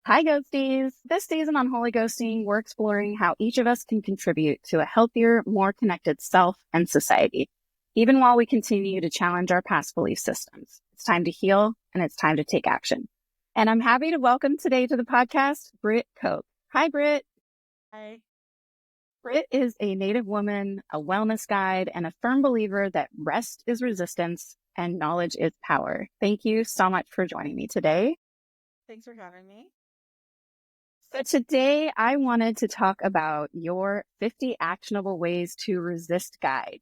Hi, Ghosties. This season on Holy Ghosting, we're exploring how each of us can contribute to a healthier, more connected self and society, even while we continue to challenge our past belief systems. It's time to heal and it's time to take action. And I'm happy to welcome today to the podcast, Brit Koch. Hi, Brit. Hi. Brit is a Native woman, a wellness guide, and a firm believer that rest is resistance and knowledge is power. Thank you so much for joining me today. Thanks for having me. So today I wanted to talk about your 50 actionable ways to resist guide.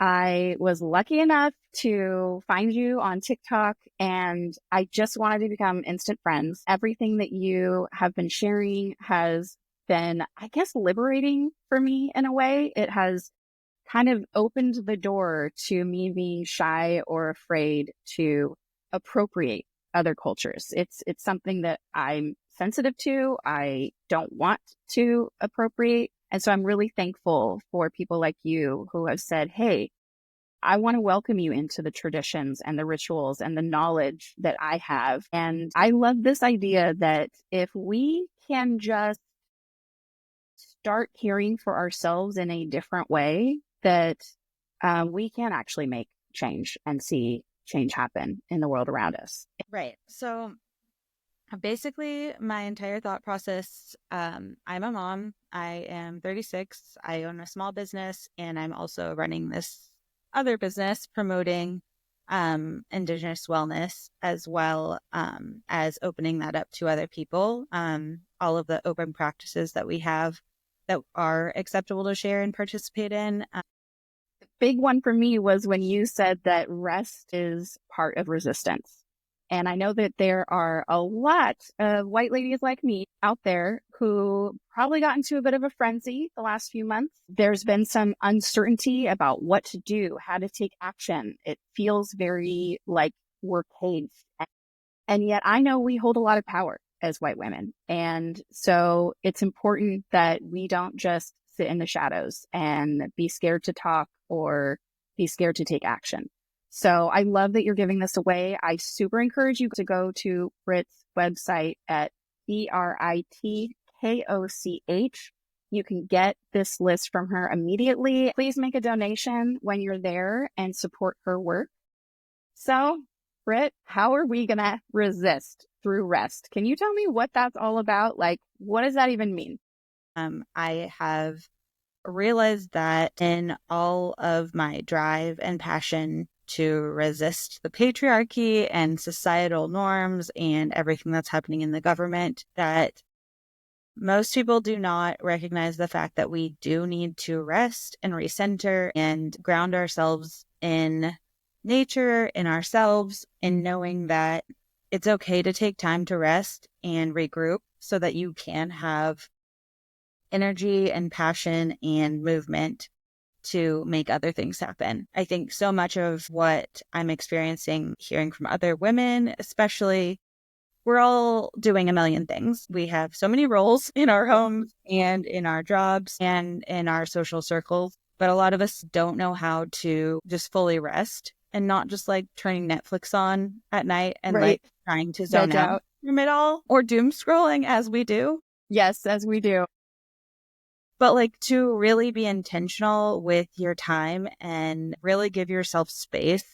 I was lucky enough to find you on TikTok and I just wanted to become instant friends. Everything that you have been sharing has been, I guess, liberating for me in a way. It has kind of opened the door to me being shy or afraid to appropriate other cultures. It's something that I'm sensitive to. I don't want to appropriate. And so I'm really thankful for people like you who have said, hey, I want to welcome you into the traditions and the rituals and the knowledge that I have. And I love this idea that if we can just start caring for ourselves in a different way, that we can actually make change and see change happen in the world around us. Right. So basically, my entire thought process, I'm a mom. I am 36. I own a small business, and I'm also running this other business promoting Indigenous wellness, as well as opening that up to other people. All of the open practices that we have that are acceptable to share and participate in. Big one for me was when you said that rest is part of resistance. And I know that there are a lot of white ladies like me out there who probably got into a bit of a frenzy the last few months. There's been some uncertainty about what to do, how to take action. It feels very like we're caged. And yet I know we hold a lot of power as white women. And so it's important that we don't just sit in the shadows and be scared to talk or be scared to take action. So I love that you're giving this away. I super encourage you to go to Brit's website at BritKoch. You can get this list from her immediately. Please make a donation when you're there and support her work. So, Brit, how are we going to resist through rest? Can you tell me what that's all about? Like, what does that even mean? I have realized that in all of my drive and passion to resist the patriarchy and societal norms and everything that's happening in the government, that most people do not recognize the fact that we do need to rest and recenter and ground ourselves in nature, in ourselves, and knowing that it's okay to take time to rest and regroup so that you can have energy and passion and movement to make other things happen. I think so much of what I'm experiencing, hearing from other women, especially, we're all doing a million things. We have so many roles in our homes and in our jobs and in our social circles, but a lot of us don't know how to just fully rest and not just like turning Netflix on at night and like trying to zone out from it all or doom scrolling as we do. Yes, as we do. But like to really be intentional with your time and really give yourself space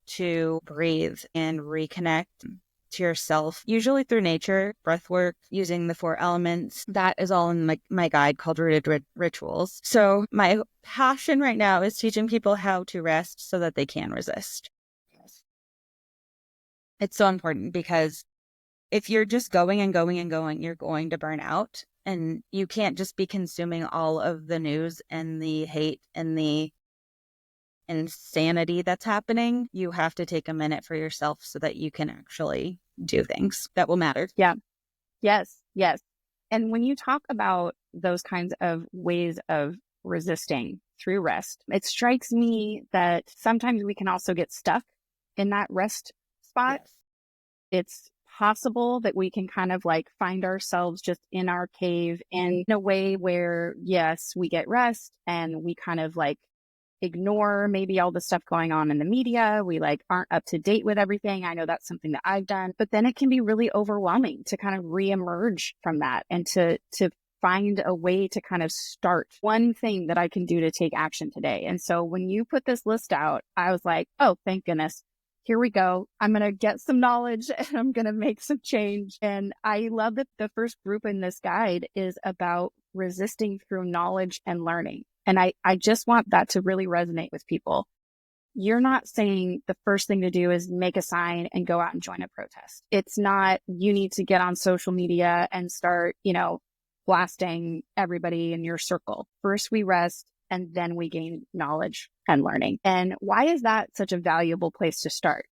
to breathe and reconnect to yourself, usually through nature, breath work, using the 4 elements. That is all in my guide called Rooted Rituals. So my passion right now is teaching people how to rest so that they can resist. It's so important because if you're just going and going and going, you're going to burn out. And you can't just be consuming all of the news and the hate and the insanity that's happening. You have to take a minute for yourself so that you can actually do things that will matter. Yeah. Yes. Yes. And when you talk about those kinds of ways of resisting through rest, it strikes me that sometimes we can also get stuck in that rest spot. Yes. It's possible that we can kind of like find ourselves just in our cave in a way where, yes, we get rest and we kind of like ignore maybe all the stuff going on in the media. We like aren't up to date with everything. I know that's something that I've done, but then it can be really overwhelming to kind of reemerge from that and to find a way to kind of start one thing that I can do to take action today. And so when you put this list out, I was like, oh, thank goodness. Here we go. I'm going to get some knowledge and I'm going to make some change. And I love that the first group in this guide is about resisting through knowledge and learning. And I just want that to really resonate with people. You're not saying the first thing to do is make a sign and go out and join a protest. It's not, you need to get on social media and start, blasting everybody in your circle. First we rest and then we gain knowledge and learning. And why is that such a valuable place to start?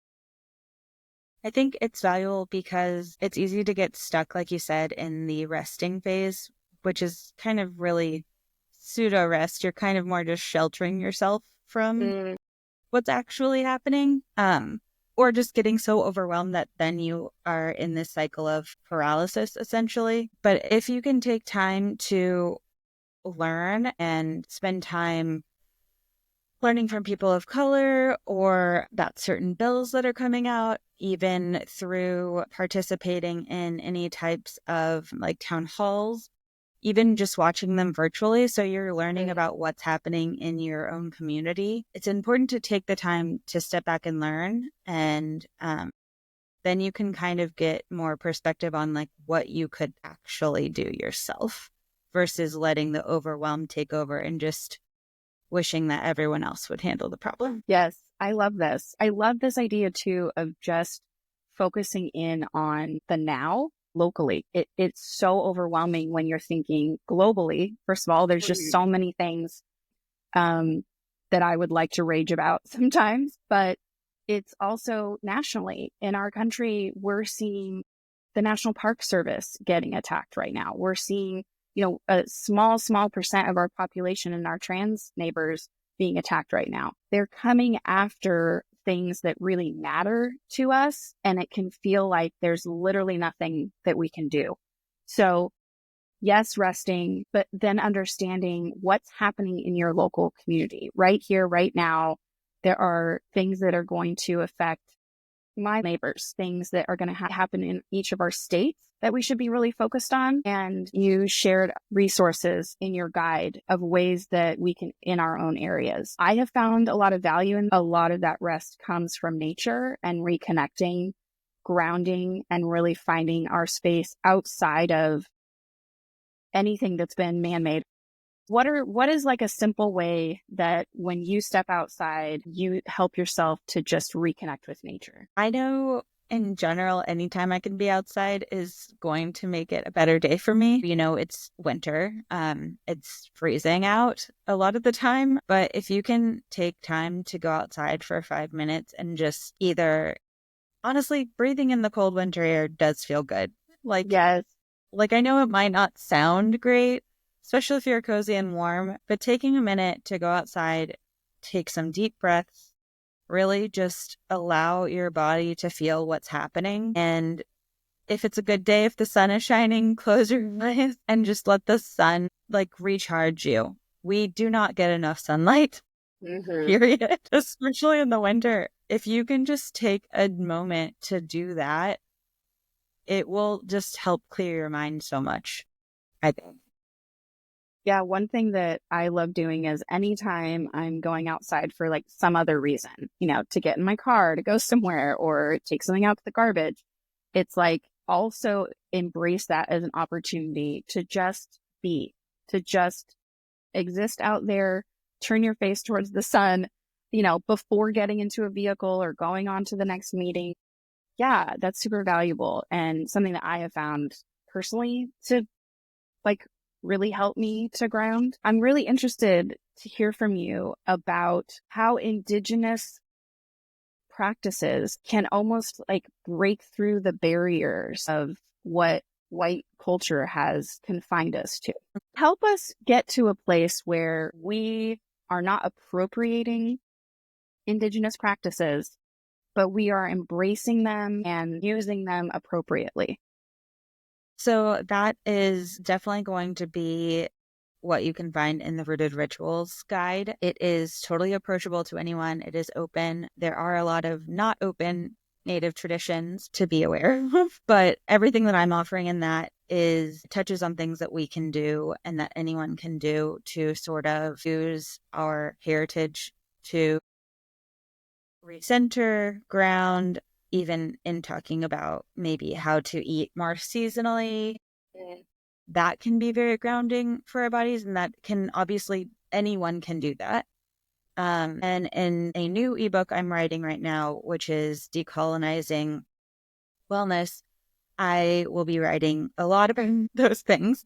I think it's valuable because it's easy to get stuck, like you said, in the resting phase, which is kind of really pseudo rest. You're kind of more just sheltering yourself from what's actually happening, or just getting so overwhelmed that then you are in this cycle of paralysis, essentially. But if you can take time to learn and spend time learning from people of color or about certain bills that are coming out, even through participating in any types of like town halls, even just watching them virtually. So you're learning about what's happening in your own community. It's important to take the time to step back and learn. And then you can kind of get more perspective on like what you could actually do yourself versus letting the overwhelm take over and just wishing that everyone else would handle the problem. Yes, I love this. I love this idea too of just focusing in on the now locally. It's so overwhelming when you're thinking globally. First of all, there's just so many things that I would like to rage about sometimes, but it's also nationally. In our country, we're seeing the National Park Service getting attacked right now. We're seeing, a small percent of our population and our trans neighbors being attacked right now. They're coming after things that really matter to us, and it can feel like there's literally nothing that we can do. So yes, resting, but then understanding what's happening in your local community right here, right now. There are things that are going to affect my neighbors, things that are going to happen in each of our states that we should be really focused on. And you shared resources in your guide of ways that we can in our own areas. I have found a lot of value in a lot of that rest comes from nature and reconnecting, grounding, and really finding our space outside of anything that's been man-made. What is like a simple way that when you step outside, you help yourself to just reconnect with nature? I know in general, anytime I can be outside is going to make it a better day for me. It's winter. It's freezing out a lot of the time. But if you can take time to go outside for 5 minutes and just honestly, breathing in the cold winter air does feel good. Yes. I know it might not sound great, especially if you're cozy and warm, but taking a minute to go outside, take some deep breaths, really just allow your body to feel what's happening. And if it's a good day, if the sun is shining, close your eyes and just let the sun recharge you. We do not get enough sunlight, period, especially in the winter. If you can just take a moment to do that, it will just help clear your mind so much, I think. Yeah, one thing that I love doing is anytime I'm going outside for some other reason, to get in my car, to go somewhere or take something out to the garbage, it's also embrace that as an opportunity to just be, to just exist out there, turn your face towards the sun, before getting into a vehicle or going on to the next meeting. Yeah, that's super valuable and something that I have found personally to really help me to ground. I'm really interested to hear from you about how Indigenous practices can almost break through the barriers of what white culture has confined us to. Help us get to a place where we are not appropriating Indigenous practices, but we are embracing them and using them appropriately. So that is definitely going to be what you can find in the Rooted Rituals guide. It is totally approachable to anyone. It is open. There are a lot of not open Native traditions to be aware of, but everything that I'm offering in that is touches on things that we can do and that anyone can do to sort of use our heritage to recenter, ground, even in talking about maybe how to eat more seasonally. That can be very grounding for our bodies, and that can obviously anyone can do that. And in a new ebook I'm writing right now, which is Decolonizing Wellness, I will be writing a lot about those things.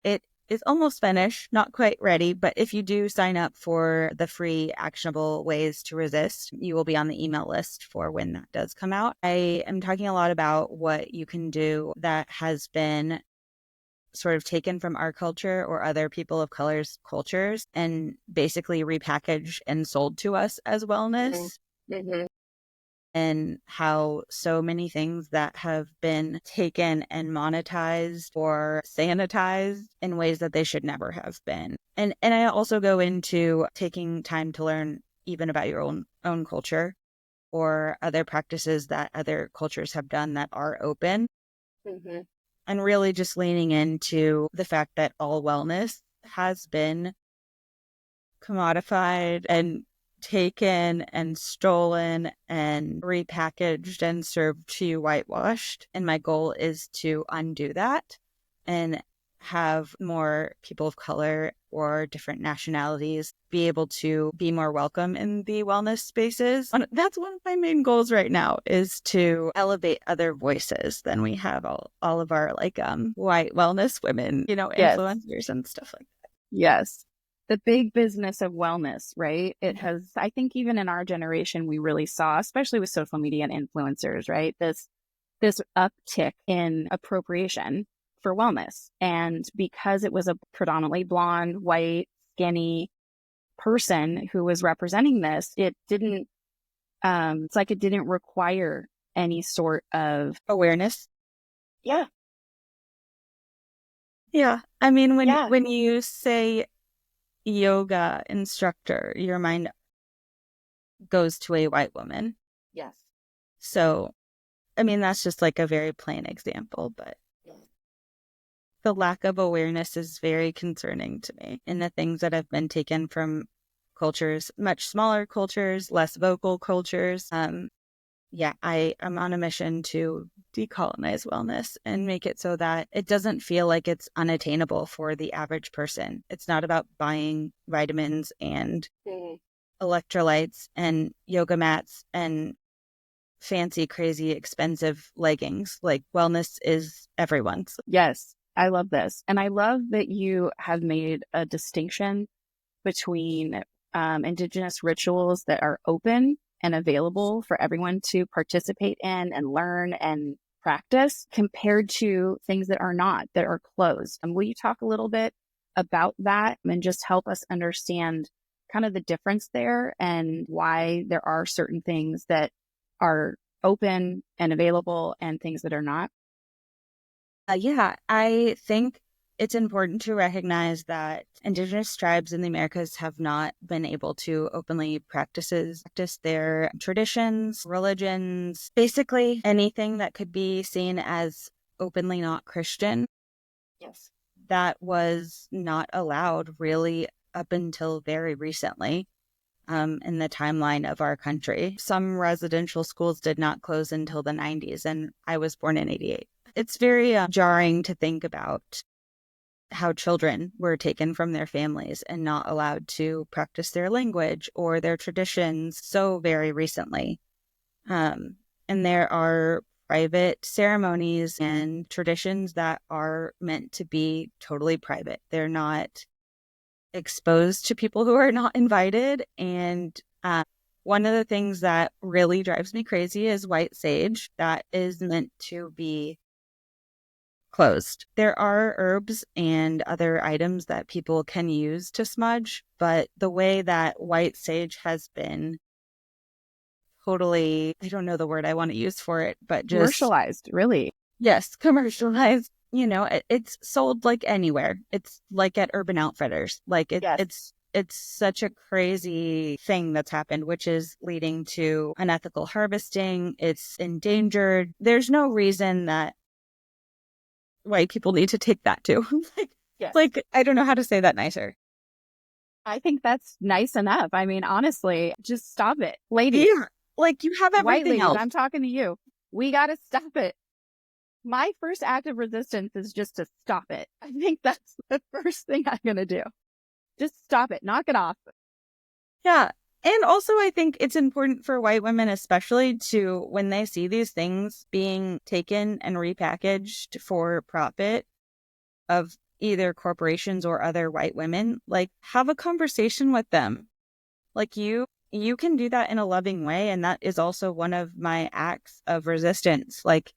It is almost finished, not quite ready, but if you do sign up for the free Actionable Ways to Resist, you will be on the email list for when that does come out. I am talking a lot about what you can do that has been sort of taken from our culture or other people of color's cultures and basically repackaged and sold to us as wellness. Mm-hmm. And how so many things that have been taken and monetized or sanitized in ways that they should never have been. And I also go into taking time to learn even about your own culture or other practices that other cultures have done that are open. Mm-hmm. And really just leaning into the fact that all wellness has been commodified and taken and stolen and repackaged and served to you whitewashed. And my goal is to undo that and have more people of color or different nationalities be able to be more welcome in the wellness spaces. That's one of my main goals right now, is to elevate other voices than we have all of our white wellness women, Yes. influencers and stuff like that. Yes. The big business of wellness, right? It has, I think even in our generation, we really saw, especially with social media and influencers, right? This uptick in appropriation for wellness. And because it was a predominantly blonde, white, skinny person who was representing this, it didn't, it's like it didn't require any sort of awareness. Yeah. Yeah. I mean, when you say yoga instructor, your mind goes to a white woman. Yes. So, I mean, that's just like a very plain example, but the lack of awareness is very concerning to me in the things that have been taken from cultures, much smaller cultures, less vocal cultures. I am on a mission to decolonize wellness and make it so that it doesn't feel like it's unattainable for the average person. It's not about buying vitamins and electrolytes and yoga mats and fancy, crazy, expensive leggings. Like, wellness is everyone's. Yes, I love this. And I love that you have made a distinction between Indigenous rituals that are open and available for everyone to participate in and learn and practice, compared to things that are not, that are closed. And will you talk a little bit about that and just help us understand kind of the difference there and why there are certain things that are open and available and things that are not? I think it's important to recognize that Indigenous tribes in the Americas have not been able to openly practice their traditions, religions, basically anything that could be seen as openly not Christian. Yes. That was not allowed really up until very recently. In the timeline of our country. Some residential schools did not close until the 90s, and I was born in 88. It's very jarring to think about how children were taken from their families and not allowed to practice their language or their traditions so very recently. And there are private ceremonies and traditions that are meant to be totally private. They're not exposed to people who are not invited. And one of the things that really drives me crazy is white sage that is meant to be closed. There are herbs and other items that people can use to smudge, but the way that white sage has been totally, I don't know the word I want to use for it, but just commercialized, really. Yes, commercialized. it's sold like anywhere. It's like at Urban Outfitters. Like Yes. it's such a crazy thing that's happened, which is leading to unethical harvesting. It's endangered. There's no reason that white people need to take that too. like, Yes. like I don't know how to say that nicer. I think that's nice enough. I mean, honestly, just stop it. Ladies, Yeah, like you have white everything ladies, else. I'm talking to you. We got to stop it. My first act of resistance is just to stop it. I think that's the first thing I'm going to do. Just stop it. Knock it off. Yeah. And also, I think it's important for white women, especially to when they see these things being taken and repackaged for profit of either corporations or other white women, like have a conversation with them. Like you can do that in a loving way. And that is also one of my acts of resistance. Like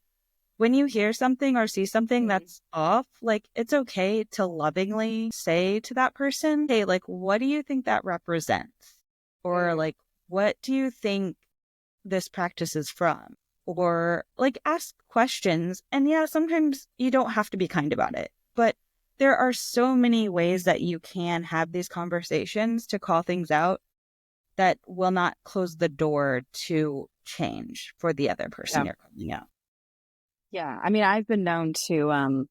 when you hear something or see something that's off, like it's okay to lovingly say to that person, hey, like, what do you think that represents? Or like, what do you think this practice is from? Or like ask questions. And yeah, sometimes you don't have to be kind about it, but there are so many ways that you can have these conversations to call things out that will not close the door to change for the other person Yeah. you're calling out. Yeah. I mean, I've been known to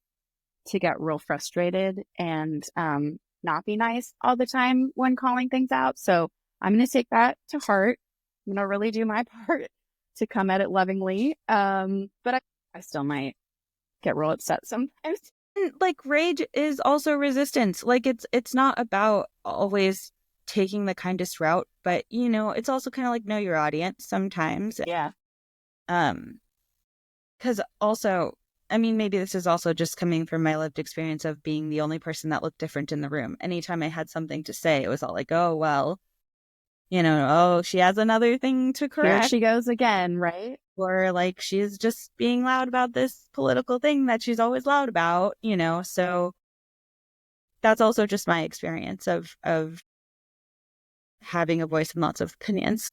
get real frustrated and not be nice all the time when calling things out. So I'm going to take that to heart. I'm going to really do my part to come at it lovingly. But I still might get real upset sometimes. And like rage is also resistance. Like it's not about always taking the kindest route, but it's also kind of like know your audience sometimes. Yeah. Um, because also, I mean, maybe this is also just coming from my lived experience of being the only person that looked different in the room. Anytime I had something to say, it was all like, oh, well, oh, she has another thing to Here correct. she goes again, right? Or like she's just being loud about this political thing that she's always loud about, so that's also just my experience of having a voice and lots of opinions.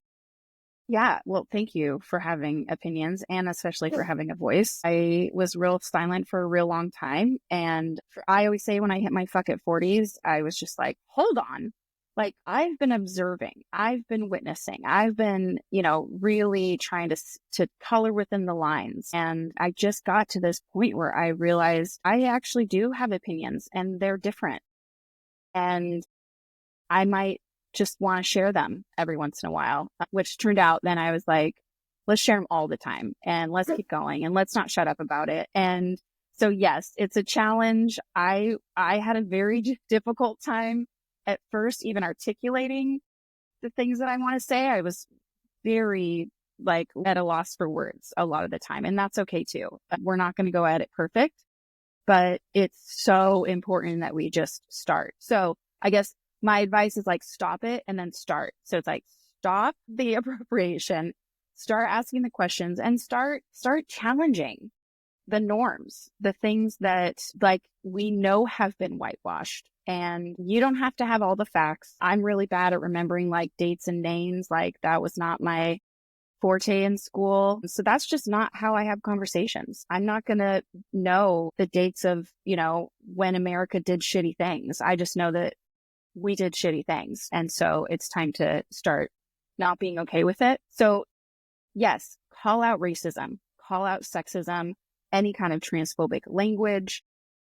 Yeah. Well, thank you for having opinions and especially for having a voice. I was real silent for a real long time. And I always say when I hit my fuck at 40s, I was just like, hold on. Like I've been observing, I've been witnessing, I've been, really trying to color within the lines. And I just got to this point where I realized I actually do have opinions and they're different. And I might just want to share them every once in a while, which turned out then I was like, let's share them all the time and let's keep going and let's not shut up about it. And so, yes, it's a challenge. I had a very difficult time at first, even articulating the things that I want to say. I was very like at a loss for words a lot of the time. And that's okay too. We're not going to go at it perfect, but it's so important that we just start. So I guess my advice is like stop it and then start. So it's like stop the appropriation, start asking the questions and start challenging the norms, the things that like we know have been whitewashed. And you don't have to have all the facts. I'm really bad at remembering like dates and names. Like that was not my forte in school. So that's just not how I have conversations. I'm not going to know the dates of, when America did shitty things. I just know that we did shitty things. And so it's time to start not being okay with it. So yes, call out racism, call out sexism, any kind of transphobic language.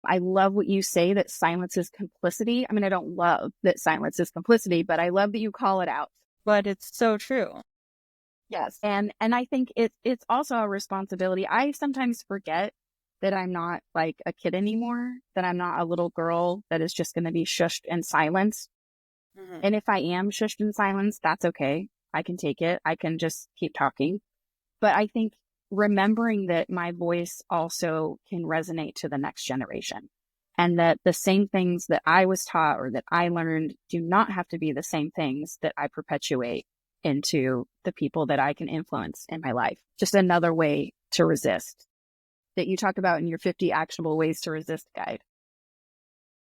I love what you say that silence is complicity. I mean, I don't love that silence is complicity, but I love that you call it out. But it's so true. Yes. And I think it's also a responsibility. I sometimes forget that I'm not like a kid anymore, that I'm not a little girl that is just going to be shushed and silenced. Mm-hmm. And if I am shushed and silenced, that's okay. I can take it. I can just keep talking. But I think remembering that my voice also can resonate to the next generation and that the same things that I was taught or that I learned do not have to be the same things that I perpetuate into the people that I can influence in my life. Just another way to resist that you talk about in your 50 actionable ways to resist guide.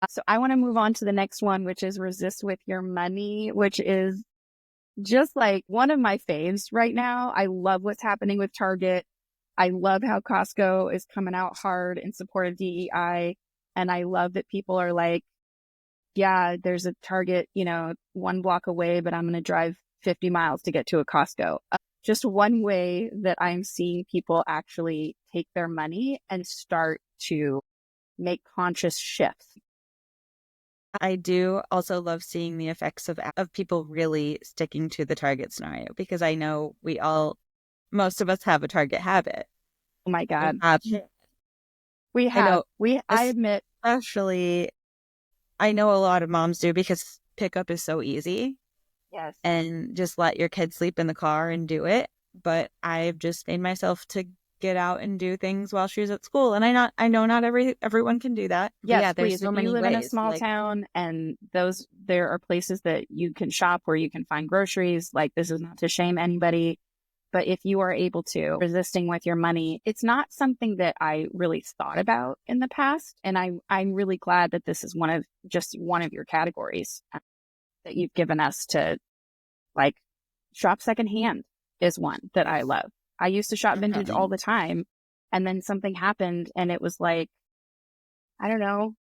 So I want to move on to the next one, which is resist with your money, which is just like one of my faves right now. I love what's happening with Target. I love how Costco is coming out hard in support of DEI. And I love that people are like, yeah, there's a Target, 1 block away, but I'm going to drive 50 miles to get to a Costco. Just one way that I'm seeing people actually take their money and start to make conscious shifts. I do also love seeing the effects of people really sticking to the Target scenario, because I know most of us have a Target habit. Oh my God. I know, I admit. especially, I know a lot of moms do, because pickup is so easy. Yes. And just let your kids sleep in the car and do it. But I've just made myself to get out and do things while she's at school. And I know not everyone can do that. But Yes, yeah, there's please. so If many you live in a ways. small Like, town and there are places that you can shop where you can find groceries, like this is not to shame anybody, but if you are able to, resisting with your money, it's not something that I really thought about in the past. And I'm really glad that this is one of your categories that you've given us to, like, shop secondhand is one that I love. I used to shop vintage all the time, and then something happened and it was like, I don't know.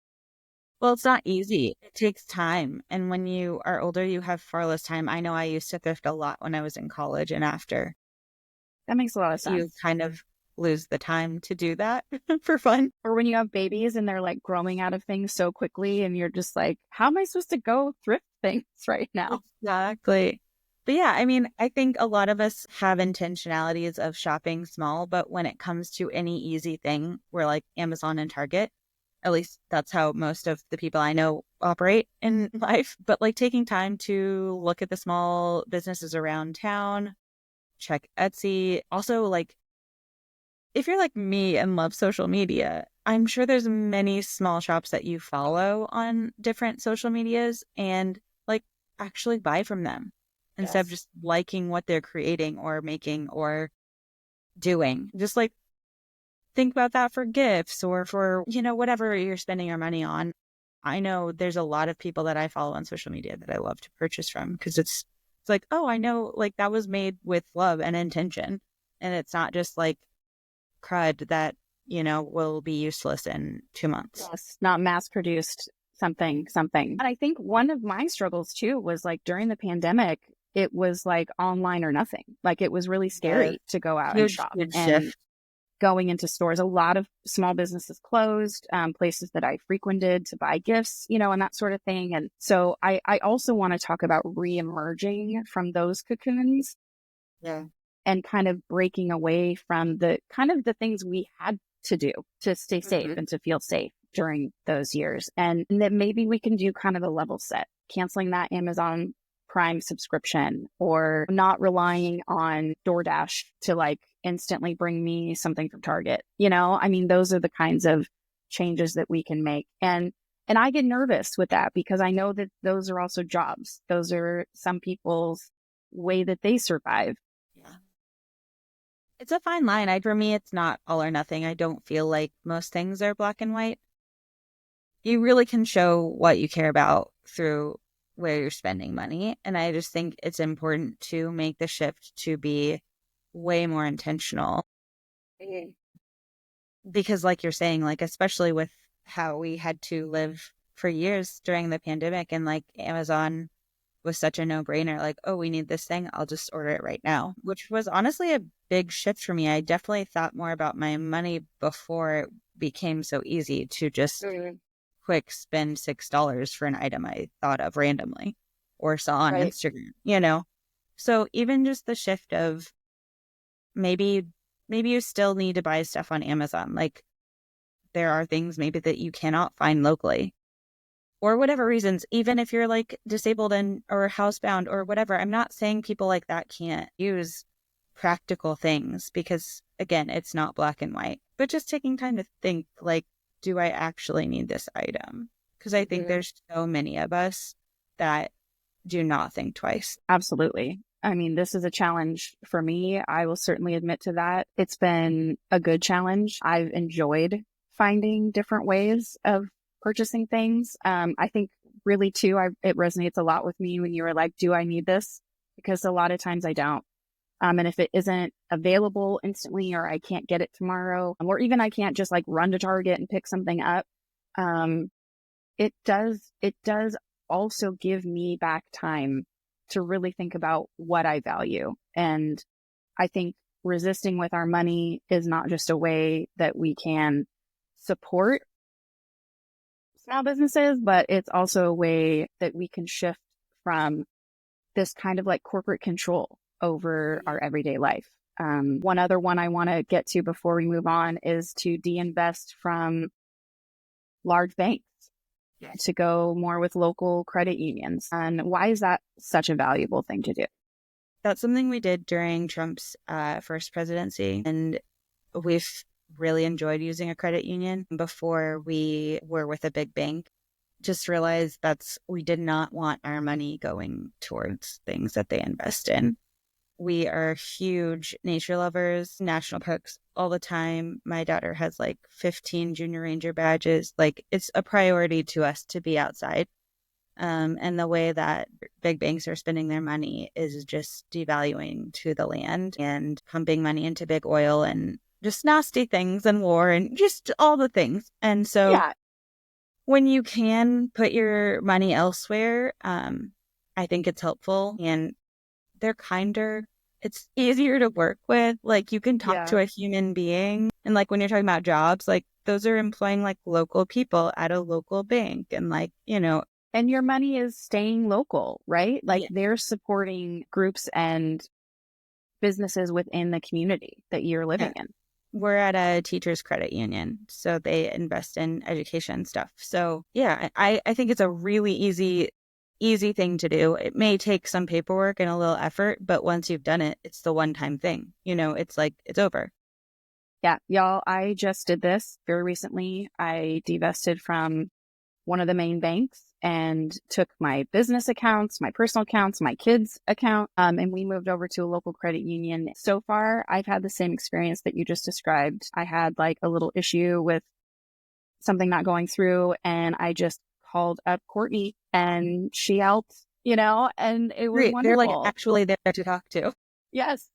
well, it's not easy. It takes time. And when you are older, you have far less time. I know I used to thrift a lot when I was in college and after. That makes a lot of You sense. kind of lose the time to do that for fun. Or when you have babies and they're like growing out of things so quickly and you're just like, how am I supposed to go thrift things right now? Exactly. But yeah, I mean, I think a lot of us have intentionalities of shopping small, but when it comes to any easy thing, we're like Amazon and Target. At least that's how most of the people I know operate in life. But like taking time to look at the small businesses around town, check Etsy. Also, like, if you're like me and love social media, I'm sure there's many small shops that you follow on different social medias, and like actually buy from them instead of Yes. just liking what they're creating or making or doing. Just like think about that for gifts or for, whatever you're spending your money on. I know there's a lot of people that I follow on social media that I love to purchase from, because it's like, oh, I know, like, that was made with love and intention, and it's not just like crud that, will be useless in 2 months. Yes. Not mass produced something. And I think one of my struggles too was like during the pandemic, it was like online or nothing. Like it was really Yeah. scary to go out and Huge, shop, huge and shift. going into stores. A lot of small businesses closed, places that I frequented to buy gifts, and that sort of thing. And so I also want to talk about re-emerging from those cocoons Yeah. and kind of breaking away from the kind of the things we had to do to stay safe Mhm. and to feel safe during those years. And that maybe we can do kind of a level set, canceling that Amazon Prime subscription or not relying on DoorDash to like instantly bring me something from Target. I mean, those are the kinds of changes that we can make. And I get nervous with that because I know that those are also jobs. Those are some people's way that they survive. Yeah. It's a fine line. For me, it's not all or nothing. I don't feel like most things are black and white. You really can show what you care about through where you're spending money. And I just think it's important to make the shift to be way more intentional. Because like you're saying, like, especially with how we had to live for years during the pandemic, and like Amazon was such a no-brainer, like, oh, we need this thing, I'll just order it right now, which was honestly a big shift for me. I definitely thought more about my money before it became so easy to just quick spend $6 for an item I thought of randomly or saw on Right. Instagram. So even just the shift of maybe you still need to buy stuff on Amazon. Like, there are things maybe that you cannot find locally or whatever reasons, even if you're like disabled or housebound or whatever. I'm not saying people like that can't use practical things, because again, it's not black and white, but just taking time to think, like, do I actually need this item? Because I think there's so many of us that do not think twice. Absolutely. I mean, this is a challenge for me. I will certainly admit to that. It's been a good challenge. I've enjoyed finding different ways of purchasing things. I think really too, it resonates a lot with me when you were like, do I need this? Because a lot of times I don't. And if it isn't available instantly, or I can't get it tomorrow, or even I can't just like run to Target and pick something up, um, it does also give me back time to really think about what I value. And I think resisting with our money is not just a way that we can support small businesses, but it's also a way that we can shift from this kind of like corporate control over our everyday life. One other one I want to get to before we move on is to de-invest from large banks, to go more with local credit unions. And why is that such a valuable thing to do? That's something we did during Trump's first presidency. And we've really enjoyed using a credit union before we were with a big bank. Just realized we did not want our money going towards things that they invest in. We are huge nature lovers, national parks all the time. My daughter has like 15 junior ranger badges. Like, it's a priority to us to be outside. And the way that big banks are spending their money is just devaluing to the land and pumping money into big oil and just nasty things and war and just all the things. And so Yeah. when you can put your money elsewhere, I think it's helpful, and they're kinder. It's easier to work with. Like, you can talk to Yeah. a human being. And like, when you're talking about jobs, like, those are employing like local people at a local bank. And like, And your money is staying local, right? Like yeah, they're supporting groups and businesses within the community that you're living yeah. in. We're at a teachers credit union, so they invest in education stuff. So yeah, I think it's a really easy thing to do. It may take some paperwork and a little effort, but once you've done it, it's the one-time thing. It's like, it's over. Yeah, y'all, I just did this very recently. I divested from one of the main banks and took my business accounts, my personal accounts, my kids' account, and we moved over to a local credit union. So far, I've had the same experience that you just described. I had like a little issue with something not going through, and I just called up Courtney and she helped, and it was Great. They're like wonderful. actually there to talk to. Yes.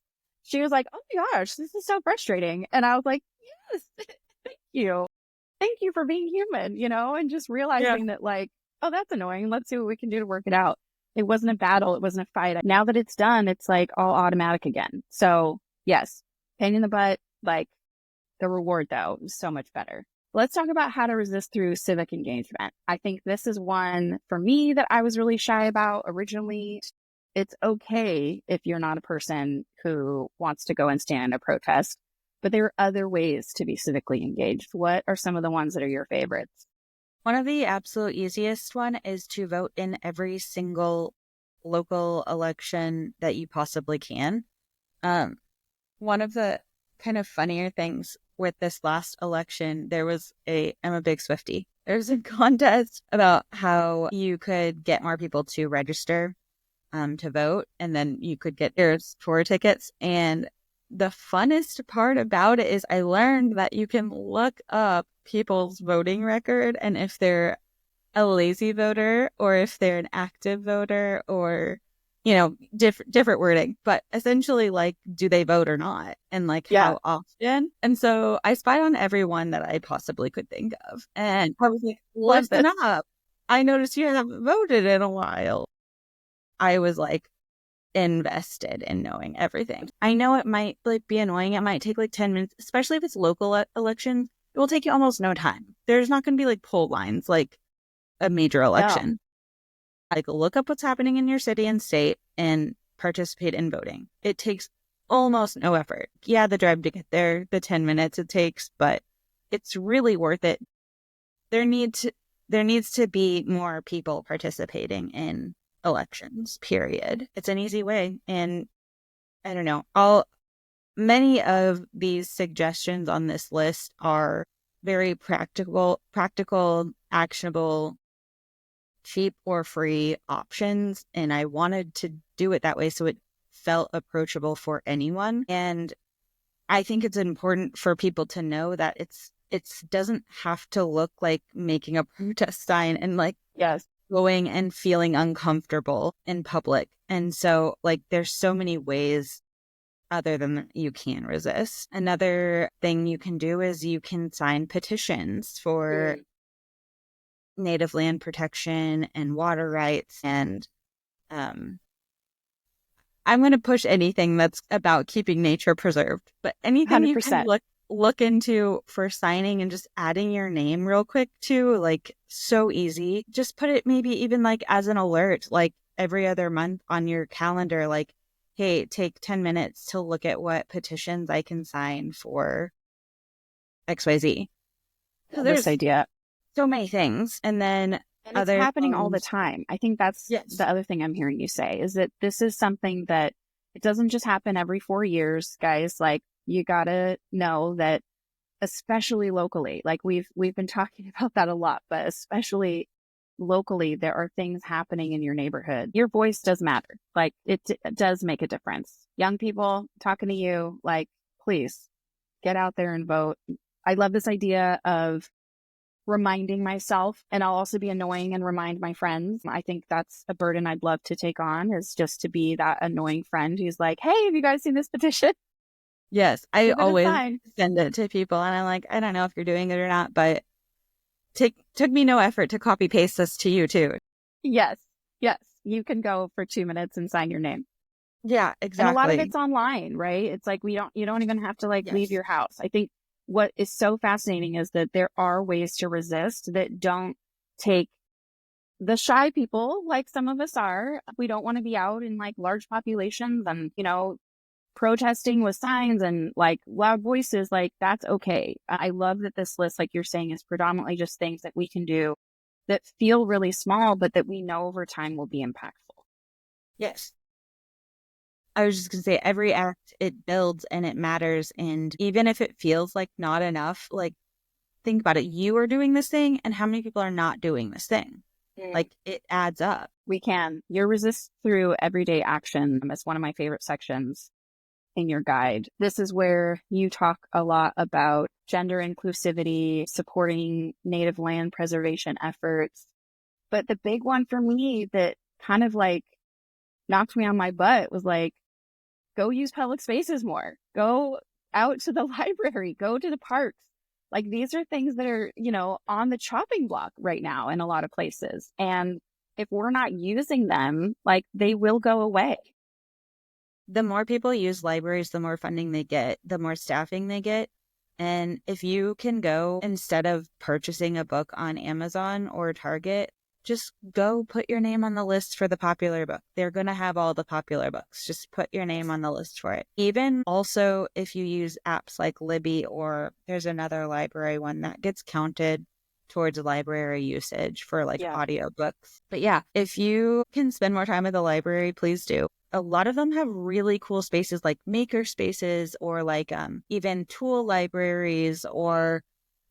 She was like, "Oh my gosh, this is so frustrating." And I was like, "Yes, thank you. Thank you for being human," and just Yeah. realizing that, like, oh, that's annoying. Let's see what we can do to work it out. It wasn't a battle. It wasn't a fight. Now that it's done, it's like all automatic again. So yes, pain in the butt, like the reward though, is so much better. Let's talk about how to resist through civic engagement. I think this is one for me that I was really shy about originally. It's okay if you're not a person who wants to go and stand in a protest, but there are other ways to be civically engaged. What are some of the ones that are your favorites? One of the absolute easiest one is to vote in every single local election that you possibly can. One of the kind of funnier things with this last election, I'm a big Swiftie. There's a contest about how you could get more people to register to vote, and then you could get your tour tickets. And the funnest part about it is I learned that you can look up people's voting record, and if they're a lazy voter or if they're an active voter, or different wording, but essentially, like, do they vote or not, and like Yeah. how often. And so I spied on everyone that I possibly could think of, and I was like, Love listen this. up, I noticed you haven't voted in a while. I was like invested in knowing everything. I know it might like be annoying. It might take like 10 minutes, especially if it's local elections. It will take you almost no time. There's not going to be like poll lines like a major No. election. Like, look up what's happening in your city and state and participate in voting. It takes almost no effort. Yeah, the drive to get there, the 10 minutes it takes, but it's really worth it. There needs to be more people participating in elections, period. It's an easy way. And I don't know, many of these suggestions on this list are very practical, actionable, cheap or free options. And I wanted to do it that way so it felt approachable for anyone. And I think it's important for people to know that it doesn't have to look like making a protest sign and like Yes. going and feeling uncomfortable in public. And so, like, there's so many ways other than you can resist. Another thing you can do is you can sign petitions for native land protection and water rights. And I'm going to push anything that's about keeping nature preserved, but anything you can 100%. look into for signing and just adding your name real quick too, like so easy. Just put it maybe even like as an alert, like every other month on your calendar, like, hey, take 10 minutes to look at what petitions I can sign for XYZ. So This there's idea. so many things. And then And it's other happening all the things. time. I think that's Yes. the other thing I'm hearing you say is that this is something that it doesn't just happen every 4 years, guys. Like you gotta know that, especially locally, like we've been talking about that a lot, but especially locally, there are things happening in your neighborhood. Your voice does matter. Like it does make a difference. Young people talking to you, like, please get out there and vote. I love this idea of reminding myself, and I'll also be annoying and remind my friends. I think that's a burden I'd love to take on, is just to be that annoying friend who's like, hey, have you guys seen this petition? Yes, I Give it a always sign. send it to people, and I'm like, I don't know if you're doing it or not, but took me no effort to copy paste this to you too. Yes. Yes. You can go for 2 minutes and sign your name. Yeah, And a lot of exactly. it's online, right? It's like you don't even have to like leave Yes. your house. I think what is so fascinating is that there are ways to resist that don't take the shy people, like some of us are. We don't want to be out in like large populations and, protesting with signs and like loud voices. Like that's okay. I love that this list, like you're saying, is predominantly just things that we can do that feel really small, but that we know over time will be impactful. Yes. I was just going to say, every act, it builds and it matters. And even if it feels like not enough, like, think about it. You are doing this thing, and how many people are not doing this thing? Like, it adds up. We can. Your resist through everyday action is one of my favorite sections in your guide. This is where you talk a lot about gender inclusivity, supporting native land preservation efforts. But the big one for me that kind of like knocked me on my butt was like, go use public spaces more. Go out to the library, go to the parks. Like these are things that are, on the chopping block right now in a lot of places. And if we're not using them, like they will go away. The more people use libraries, the more funding they get, the more staffing they get. And if you can go, instead of purchasing a book on Amazon or Target, just go put your name on the list for the popular book. They're going to have all the popular books. Just put your name on the list for it. Even also, if you use apps like Libby, or there's another library one that gets counted towards library usage for like audiobooks. But yeah, if you can spend more time at the library, please do. A lot of them have really cool spaces like maker spaces, or like even tool libraries or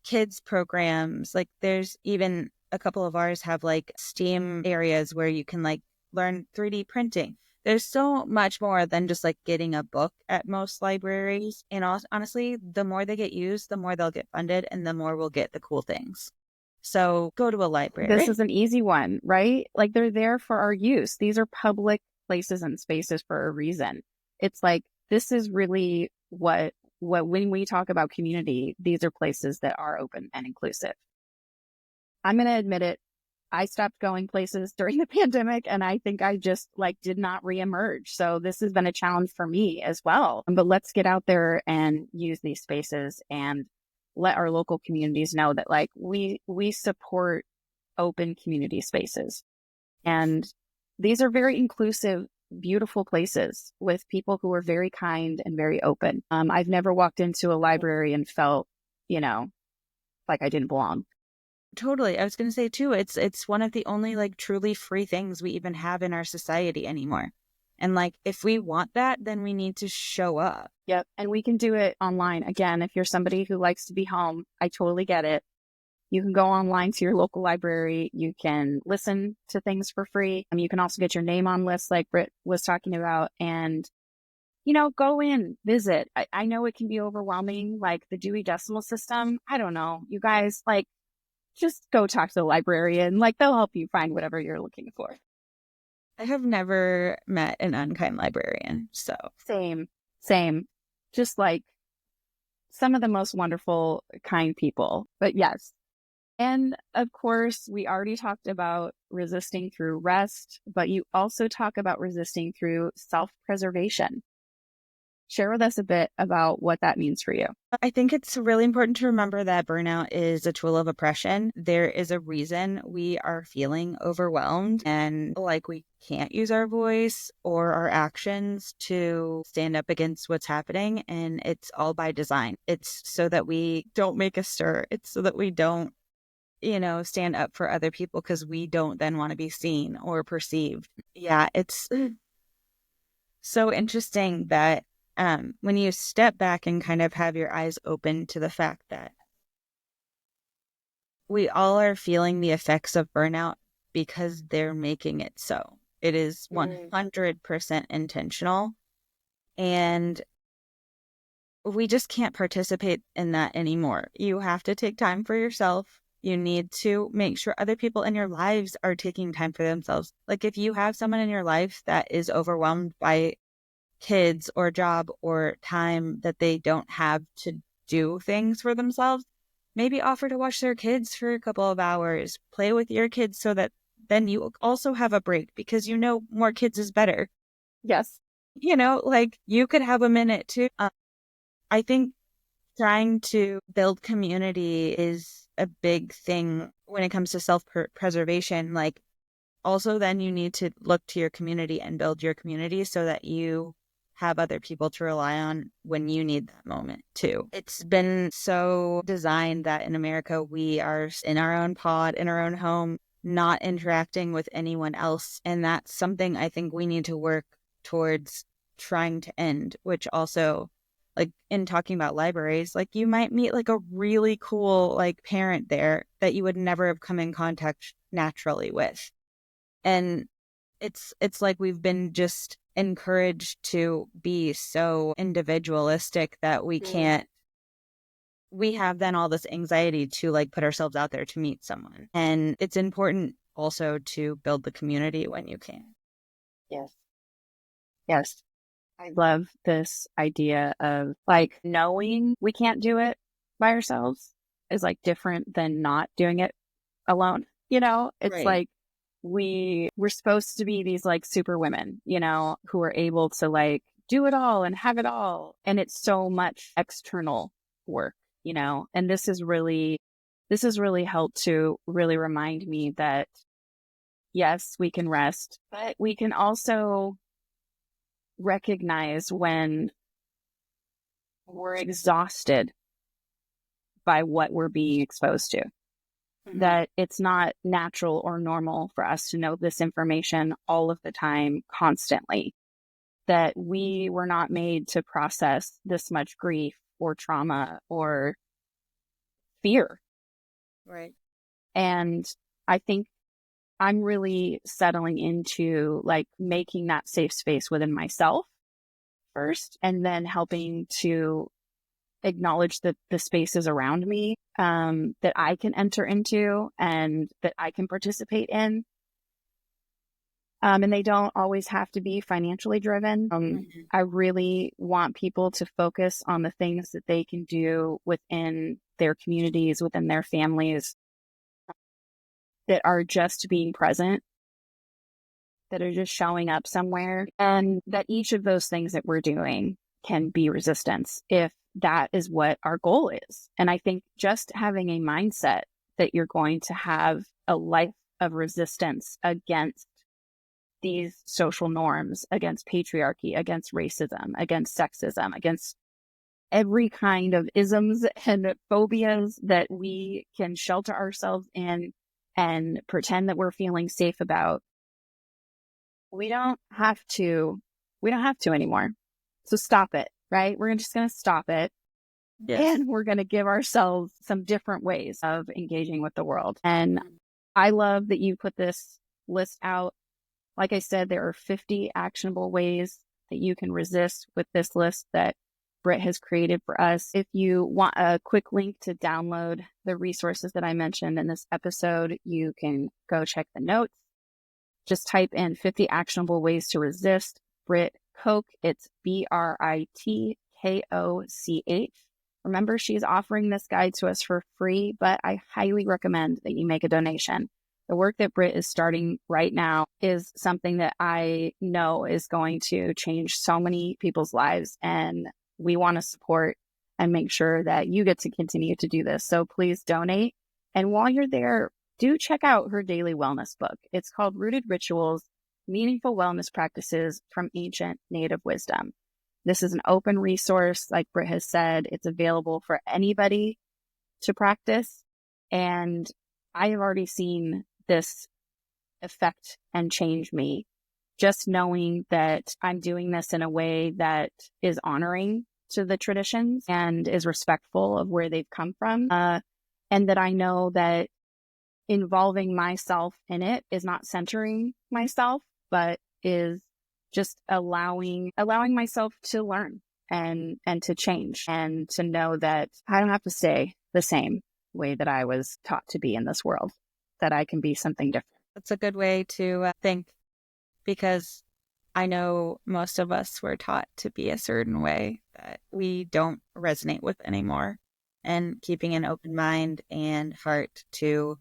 kids programs. Like there's even a couple of ours have like STEAM areas where you can like learn 3D printing. There's so much more than just like getting a book at most libraries. And honestly, the more they get used, the more they'll get funded, and the more we'll get the cool things. So go to a This library. is an easy one, right? Like they're there for our use. These are public places and spaces for a reason. It's like, this is really what when we talk about community, these are places that are open and inclusive. I'm going to admit it. I stopped going places during the pandemic, and I think I just like did not reemerge. So this has been a challenge for me as well. But let's get out there and use these spaces and let our local communities know that like we support open community spaces. And these are very inclusive, beautiful places with people who are very kind and very open. I've never walked into a library and felt, like I didn't belong. Totally. I was going to say too, it's one of the only like truly free things we even have in our society anymore. And like, if we want that, then we need to show up. Yep. And we can do it online. Again, if you're somebody who likes to be home, I totally get it. You can go online to your local library. You can listen to things for free. You can also get your name on lists like Brit was talking about, and, go in, visit. I know it can be overwhelming, like the Dewey Decimal System. I don't know. You guys, like, just go talk to the librarian. Like, they'll help you find whatever you're looking for. I have never met an unkind librarian. So Same. Same. Just like some of the most wonderful, kind people. But yes. And of course, we already talked about resisting through rest, but you also talk about resisting through self-preservation. Share with us a bit about what that means for you. I think it's really important to remember that burnout is a tool of oppression. There is a reason we are feeling overwhelmed and like we can't use our voice or our actions to stand up against what's happening. And it's all by design. It's so that we don't make a stir. It's so that we don't, stand up for other people because we don't then want to be seen or perceived. Yeah, it's so interesting that when you step back and kind of have your eyes open to the fact that we all are feeling the effects of burnout because they're making it so. It is 100% intentional. And we just can't participate in that anymore. You have to take time for yourself. You need to make sure other people in your lives are taking time for themselves. Like if you have someone in your life that is overwhelmed by kids or job or time that they don't have to do things for themselves, maybe offer to watch their kids for a couple of hours, play with your kids so that then you also have a break because more kids is better. Yes. Like you could have a minute too. I think trying to build community is a big thing when it comes to self-preservation. Like also then you need to look to your community and build your community so that you have other people to rely on when you need that moment too. It's been so designed that in America, we are in our own pod, in our own home, not interacting with anyone else. And that's something I think we need to work towards trying to end, which also like in talking about libraries, like you might meet like a really cool like parent there that you would never have come in contact naturally with. And it's like we've been just encouraged to be so individualistic that we can't, we have then all this anxiety to like put ourselves out there to meet someone. And it's important also to build the community when you can. Yes. Yes. I love this idea of like knowing we can't do it by ourselves is like different than not doing it alone. It's Right. like we're supposed to be these like super women, who are able to like do it all and have it all. And it's so much external work, and this has really helped to really remind me that yes, we can rest, but we can also recognize when we're exhausted by what we're being exposed to. That it's not natural or normal for us to know this information all of the time, constantly. That we were not made to process this much grief or trauma or fear. Right. And I think I'm really settling into like making that safe space within myself first, and then helping to acknowledge that the spaces around me that I can enter into and that I can participate in. And they don't always have to be financially driven. I really want people to focus on the things that they can do within their communities, within their families, that are just being present, that are just showing up somewhere, and that each of those things that we're doing can be resistance if that is what our goal is. And I think just having a mindset that you're going to have a life of resistance against these social norms, against patriarchy, against racism, against sexism, against every kind of isms and phobias that we can shelter ourselves in and pretend that we're feeling safe about. We don't have to anymore. So stop it, right? We're just going to stop it. Yes. And we're going to give ourselves some different ways of engaging with the world. And I love that you put this list out. Like I said, there are 50 actionable ways that you can resist with this list that Brit has created for us. If you want a quick link to download the resources that I mentioned in this episode, you can go check the notes. Just type in 50 actionable ways to resist. Brit Koch. It's Britkoch. Remember, she's offering this guide to us for free, but I highly recommend that you make a donation. The work that Brit is starting right now is something that I know is going to change so many people's lives, and we want to support and make sure that you get to continue to do this. So please donate. And while you're there, do check out her daily wellness book. It's called Rooted Rituals, Meaningful Wellness Practices from Ancient Native Wisdom. This is an open resource. Like Brit has said, it's available for anybody to practice. And I have already seen this affect and change me, just knowing that I'm doing this in a way that is honoring to the traditions and is respectful of where they've come from. And that I know that involving myself in it is not centering myself, but is just allowing myself to learn and to change, and to know that I don't have to stay the same way that I was taught to be in this world, that I can be something different. That's a good way to think, because I know most of us were taught to be a certain way that we don't resonate with anymore. And keeping an open mind and heart to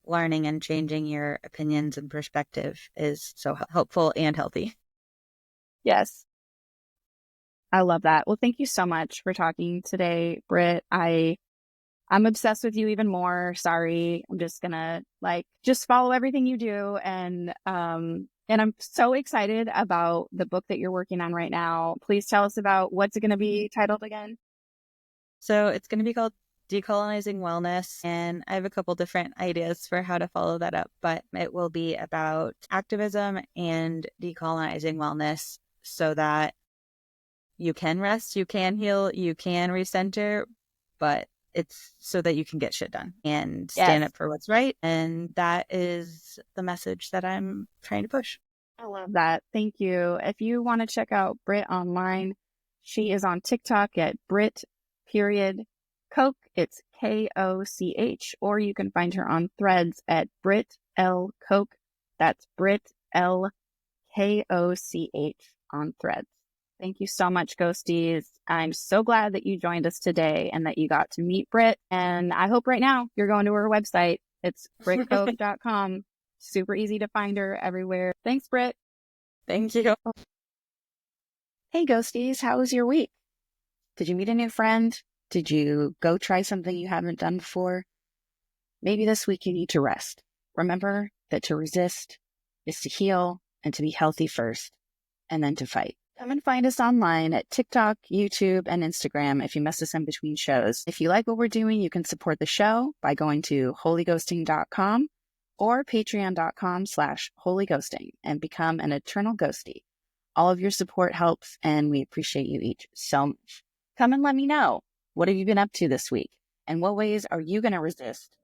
learning and changing your opinions and perspective is so helpful and healthy. Yes. I love that. Well, thank you so much for talking today, Brit. I'm obsessed with you even more. Sorry. I'm just gonna just follow everything you do. And I'm so excited about the book that you're working on right now. Please tell us about what's it going to be titled again? So it's going to be called Decolonizing Wellness, and I have a couple different ideas for how to follow that up, but it will be about activism and decolonizing wellness so that you can rest, you can heal, you can recenter, but it's so that you can get shit done and stand up for what's right. And that is the message that I'm trying to push. I love that. Thank you. If you want to check out Brit online, she is on TikTok at Brit.Koch. It's Koch, or you can find her on Threads at Brit L Koch. That's Brit L Koch on Threads. Thank you so much, Ghosties. I'm so glad that you joined us today and that you got to meet Brit. And I hope right now you're going to her website. It's britkoch.com. Super easy to find her everywhere. Thanks, Brit. Thank you. Hey, Ghosties. How was your week? Did you meet a new friend? Did you go try something you haven't done before? Maybe this week you need to rest. Remember that to resist is to heal and to be healthy first, and then to fight. Come and find us online at TikTok, YouTube, and Instagram if you miss us in between shows. If you like what we're doing, you can support the show by going to holyghosting.com or patreon.com/holyghosting and become an eternal ghostie. All of your support helps, and we appreciate you each so much. Come and let me know. What have you been up to this week? And what ways are you going to resist